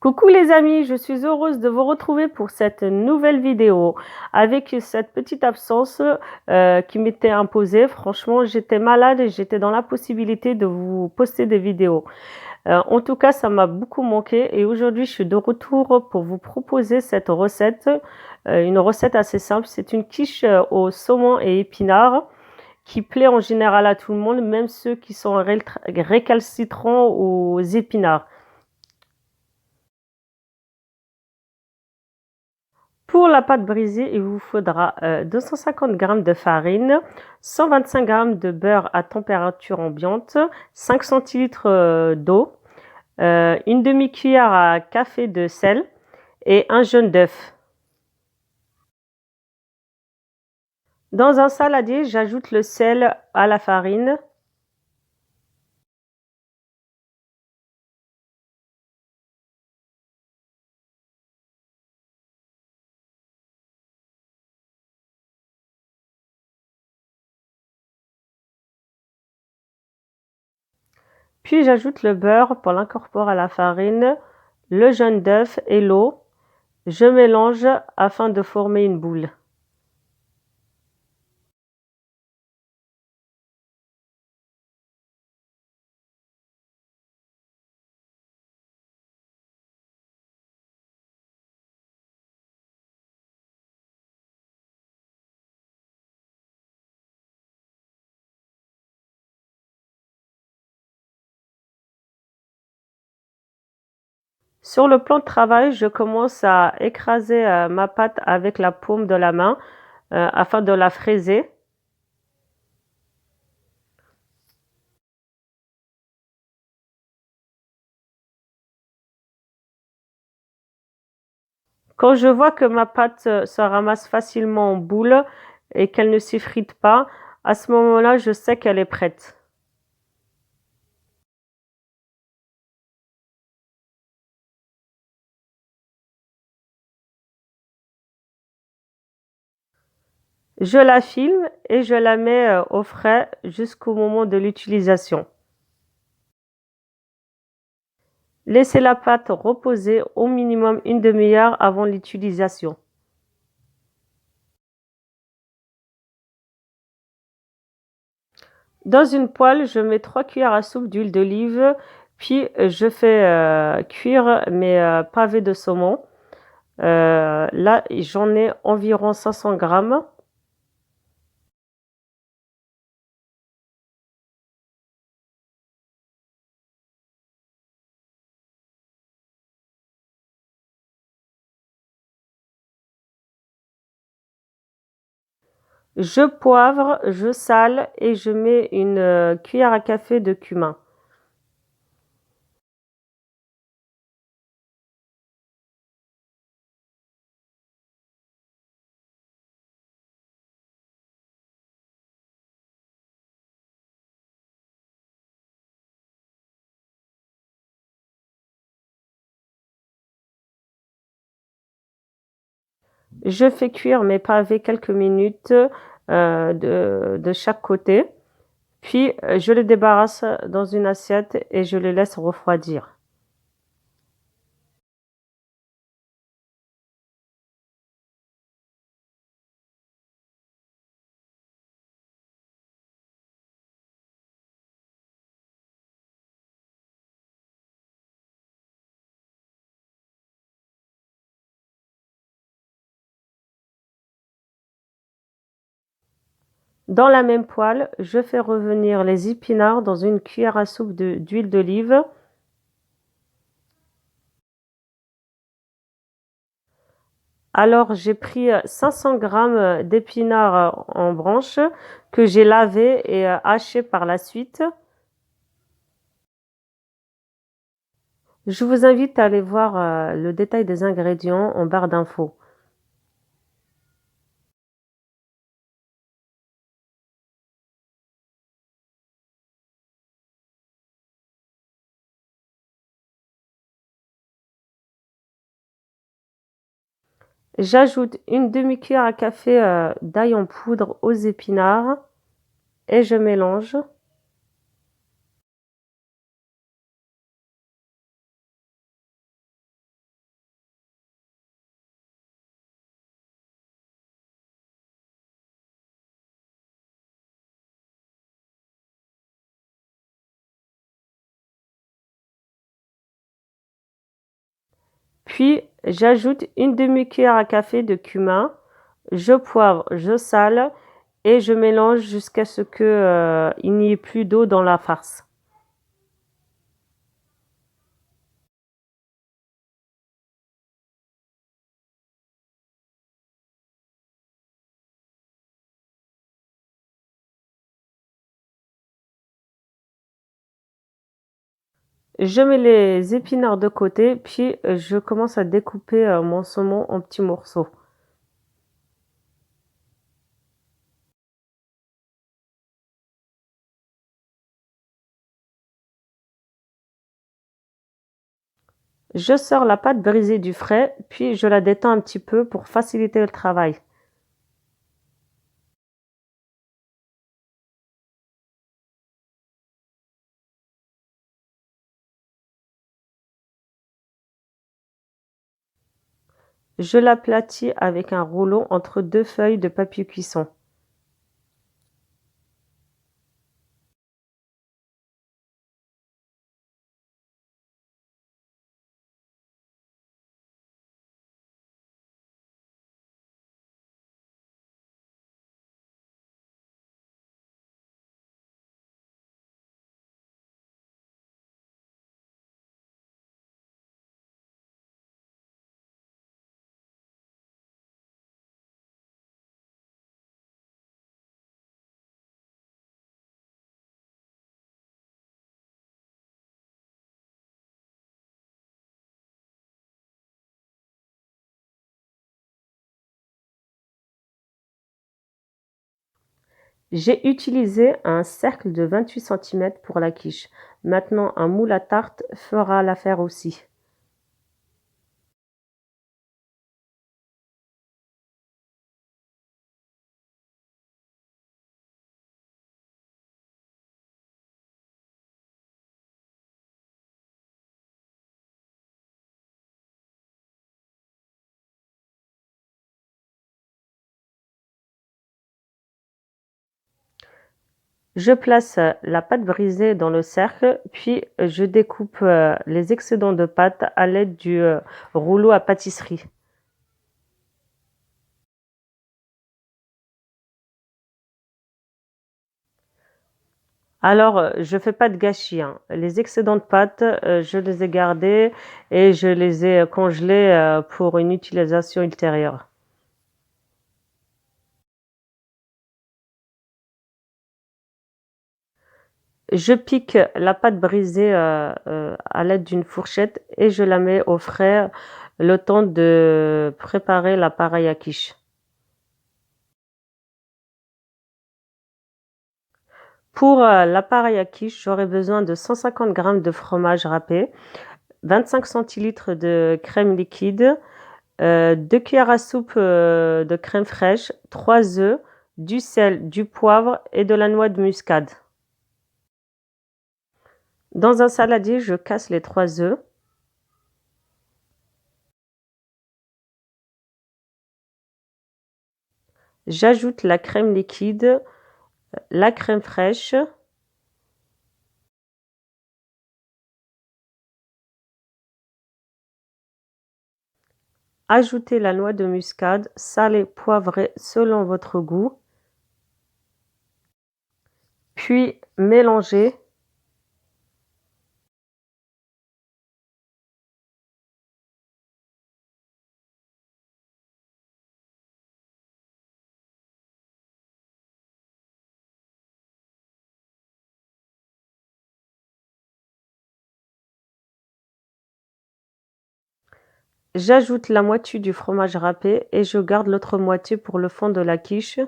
Coucou les amis, je suis heureuse de vous retrouver pour cette nouvelle vidéo. Avec cette petite absence qui m'était imposée, franchement j'étais malade et j'étais dans la possibilité de vous poster des vidéos. En tout cas, ça m'a beaucoup manqué et aujourd'hui je suis de retour pour vous proposer cette recette. Une recette assez simple, c'est une quiche au saumon et épinards qui plaît en général à tout le monde, même ceux qui sont récalcitrants aux épinards. Pour la pâte brisée, il vous faudra 250 g de farine, 125 g de beurre à température ambiante, 5 centilitres d'eau, une demi-cuillère à café de sel et un jaune d'œuf. Dans un saladier, j'ajoute le sel à la farine. Puis j'ajoute le beurre pour l'incorporer à la farine, le jaune d'œuf et l'eau. Je mélange afin de former une boule. Sur le plan de travail, je commence à écraser ma pâte avec la paume de la main afin de la fraiser. Quand je vois que ma pâte se ramasse facilement en boule et qu'elle ne s'effrite pas, à ce moment-là, je sais qu'elle est prête. Je la filme et je la mets au frais jusqu'au moment de l'utilisation. Laissez la pâte reposer au minimum une demi-heure avant l'utilisation. Dans une poêle, je mets 3 cuillères à soupe d'huile d'olive, puis je fais cuire mes pavés de saumon. Là, j'en ai environ 500 grammes. Je poivre, je sale et je mets une cuillère à café de cumin. Je fais cuire mes pavés quelques minutes de chaque côté. Puis je les débarrasse dans une assiette et je les laisse refroidir. Dans la même poêle, je fais revenir les épinards dans une cuillère à soupe d'huile d'olive. Alors j'ai pris 500 grammes d'épinards en branches que j'ai lavés et hachés par la suite. Je vous invite à aller voir le détail des ingrédients en barre d'infos. J'ajoute une demi-cuillère à café d'ail en poudre aux épinards et je mélange. Puis j'ajoute une demi-cuillère à café de cumin, je poivre, je sale et je mélange jusqu'à ce que, il n'y ait plus d'eau dans la farce. Je mets les épinards de côté, puis je commence à découper, mon saumon en petits morceaux. Je sors la pâte brisée du frais, puis je la détends un petit peu pour faciliter le travail. Je l'aplatis avec un rouleau entre 2 feuilles de papier cuisson. J'ai utilisé un cercle de 28 centimètres pour la quiche. Maintenant un moule à tarte fera l'affaire aussi. Je place, la pâte brisée dans le cercle, puis je découpe, les excédents de pâte à l'aide du, rouleau à pâtisserie. Alors, je fais pas de gâchis, hein. Les excédents de pâte, je les ai gardés et je les ai, congelés, pour une utilisation ultérieure. Je pique la pâte brisée, à l'aide d'une fourchette et je la mets au frais, le temps de préparer l'appareil à quiche. Pour, l'appareil à quiche, j'aurai besoin de 150 grammes de fromage râpé, 25 centilitres de crème liquide, 2 cuillères à soupe, de crème fraîche, 3 œufs, du sel, du poivre et de la noix de muscade. Dans un saladier, je casse les 3 œufs. J'ajoute la crème liquide, la crème fraîche, ajoutez la noix de muscade, salée, poivrée selon votre goût, puis mélangez. J'ajoute la moitié du fromage râpé et je garde l'autre moitié pour le fond de la quiche.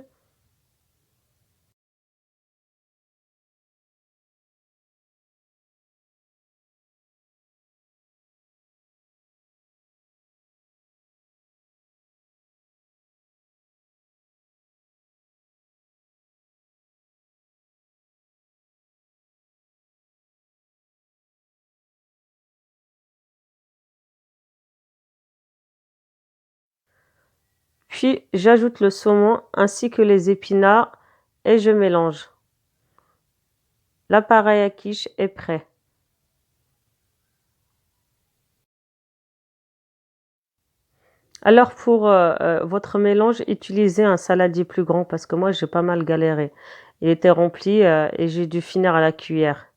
Puis j'ajoute le saumon ainsi que les épinards et je mélange. L'appareil à quiche est prêt. Alors pour, votre mélange, utilisez un saladier plus grand parce que moi j'ai pas mal galéré. Il était rempli, et j'ai dû finir à la cuillère.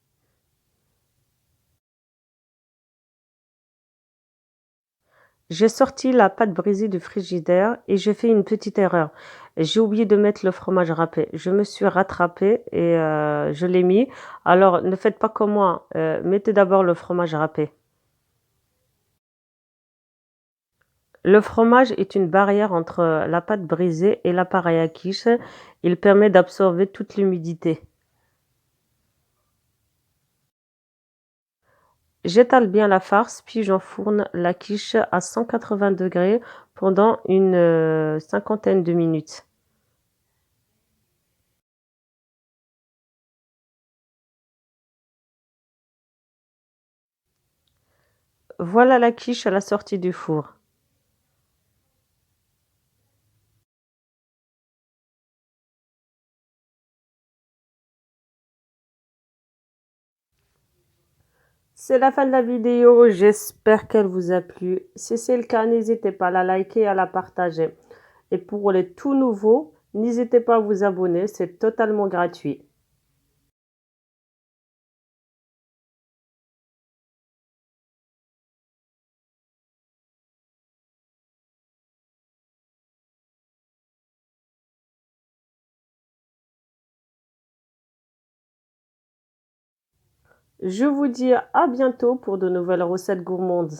J'ai sorti la pâte brisée du frigidaire et j'ai fait une petite erreur. J'ai oublié de mettre le fromage râpé. Je me suis rattrapée et je l'ai mis. Alors ne faites pas comme moi, mettez d'abord le fromage râpé. Le fromage est une barrière entre la pâte brisée et l'appareil à quiche. Il permet d'absorber toute l'humidité. J'étale bien la farce, puis j'enfourne la quiche à 180 degrés pendant une cinquantaine de minutes. Voilà la quiche à la sortie du four. C'est la fin de la vidéo, j'espère qu'elle vous a plu. Si c'est le cas, n'hésitez pas à la liker et à la partager. Et pour les tout nouveaux, n'hésitez pas à vous abonner, c'est totalement gratuit. Je vous dis à bientôt pour de nouvelles recettes gourmandes.